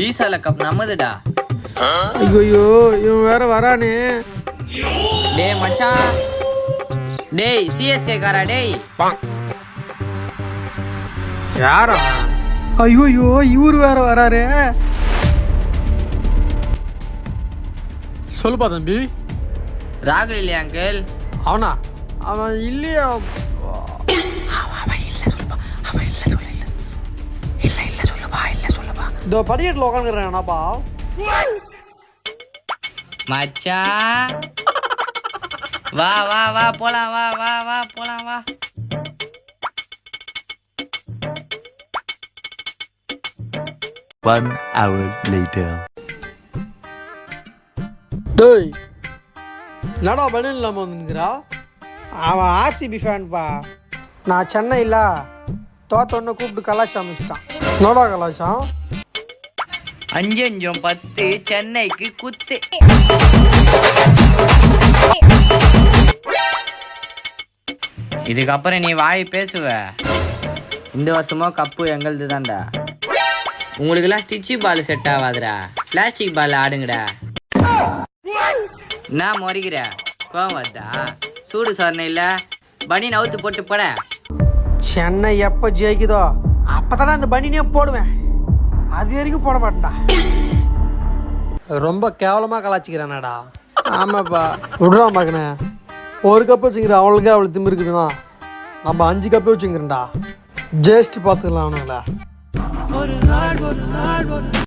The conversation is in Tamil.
ஈசால கப் நம்மதுடா. ஐயோ இவன் வேற வரானே. டேய் மச்சான், டேய் சிஎஸ்கே காரா டேய். யாரா? ஐயோ இவரு வேற வராரு. சொல்லுப்பா தம்பி. ராகுல் இல்லையா அங்கிள்? அவனா? அவன் இல்லையா? இதோ படிக்கட்டில் உட்காந்துக்கிறேன்ப்பா. மச்சான் வா வா வா போலாம், வா வா வா போலாம் வா. One hour later. டேய் என்னடா பலன் இல்லாமல் வந்துங்கிறா? அவன் ஆர்சிபி ஃபேன்ப்பா. நான் சென்னை இல்லை தோத்தொன்னு கூப்பிட்டு கலாச்சி அமைச்சிட்டான். என்னடா கலாச்சாம்? 5-10 சென்னைக்கு குத்து. இதுக்கப்புறம் நீ வாய் பேசுவ. இந்த வருஷமோ கப்பு எங்களது தான்டா. உங்களுக்கெல்லாம் ஸ்டிச்சு பால் செட் ஆகாதுடா, பிளாஸ்டிக் பால் ஆடுங்கடா. என்ன முறைகிற? கோவம் வருதா? சூடு சொரணை இல்லை, பனி நவுத்து போட்டு போட. சென்னை எப்போ ஜெயிக்குதோ அப்போதானே அந்த பனினே போடுவேன். அது வரைக்கும் போட மாட்டேன்டா. ரொம்ப கேவலமாக கலாச்சிக்கிறானடா. ஆமாப்பா விடுறா மகனே. ஒரு கப்பு வச்சுக்கிற அவளுக்கே அவளுக்கு திம்பு இருக்குதுன்னா நம்ம 5 கப்பு வச்சுக்கிறேன்டா. ஜெயிச்சுட்டு பார்த்துக்கலாம் அவனுங்களா.